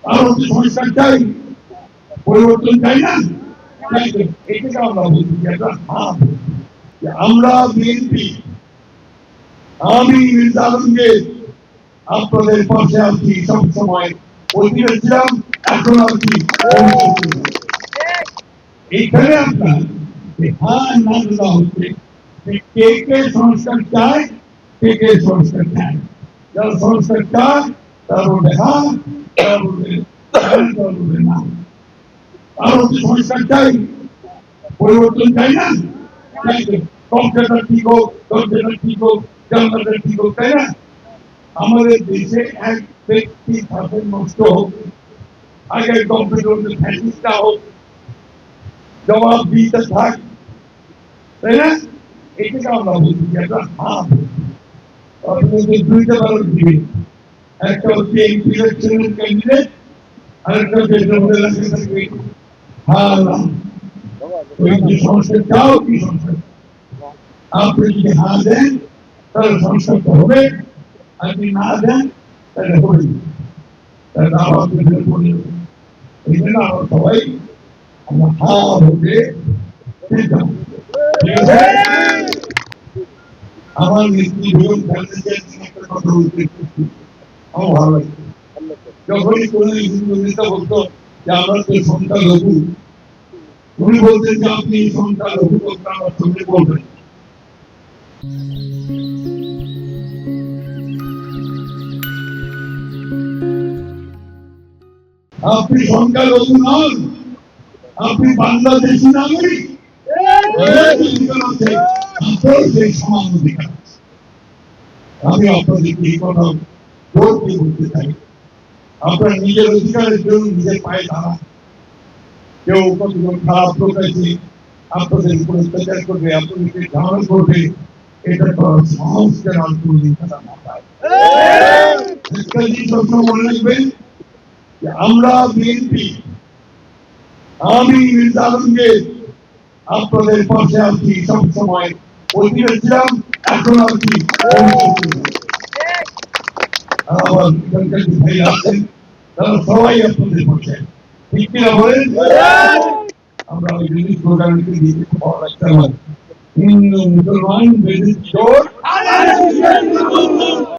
ভারতীয় সংস্কার চাই, পরিবর্তন চাই না। এটাকে আমরা বলছি একটা আমরা বিএনপি, আমি মির্জা আলমগীর আপনাদের পাশে আছি সবসময়, অতীতে ছিলাম, এখন আছি। এইখানে আপনার হার না দেওয়া হচ্ছে কে কে সংস্কার চায়, কে কে সংস্কার চায়। যারা সংস্কার চায় তারা বলবে হ্যাঁ, তারা বলবে না। তারা হচ্ছে সংস্কার চাই, পরিবর্তন চাই না। কম্পিউটার ঠিক হোক, কম্পিউটার ঠিক হোক, জানলাটা ঠিক হোক, তাই না? আমাদের দেশে এক ব্যক্তি শাসন নষ্ট হোক, আগে কম্পিউটার ফ্যাসিস্টটা হোক, জবাব দিতে থাক, তাই না? এটাকে আমরা বলছি একটা হাত। আপনাদের দুইটা ব্যালট দিবে, একটা হচ্ছে এমপি ইলেকশনের ক্যান্ডিডেট, আরেকটা হচ্ছে সংস্কার চাও কি সংস্কার। আপনি যদি হ্যাঁ দেন তাহলে সংস্কার তো হবে, আর যদি না দেন তাহলে হবে, তাহলে আবার এই জন্য আমরা সবাই আমরা হা হবে। আমার নেত্রী বেগম খালেদা জিয়ার একটা কথা বলতে আমার ভালো লাগে। যখনই কোন হিন্দু নেতা বলতো যে আমরা তো সংখ্যালঘু, উনি বলতেন যে আপনি সংখ্যালঘু কথা আমার সঙ্গে বলবেন। আপনি সংখ্যালঘু নন, আপনি বাংলাদেশি নাগরিক। সমান অধিকার। আমি আপনাদেরকে এই কথা জোরকে বলতে চাই, আপনার নিজের অধিকারের জন্য নিজের পায়ে দাঁড়ান। কেউ কতজন খারাপ প্রকাশে আপনাদের উপর অত্যাচার করবে, আপনাদেরকে ধারণ করবে, এটা করার সাহস কেন কোনদিন তারা না পায়। একটা জিনিস মনে রাখবেন যে আমরা বিএনপি, আমি মির্জা আলমগীর আপনাদের পাশে আছি সবসময়, অতীতে ছিলাম, এখন আছি। আমার এখানকার যে ভাই আছেন তারা সবাই আপনাদের পাশে, ঠিক কিনা বলেন? আমরা ওই জিনিস প্রোগ্রামকে দিয়ে পাওয়া রাখতে পারি। হিন্দু মুসলমান বেদিক চোর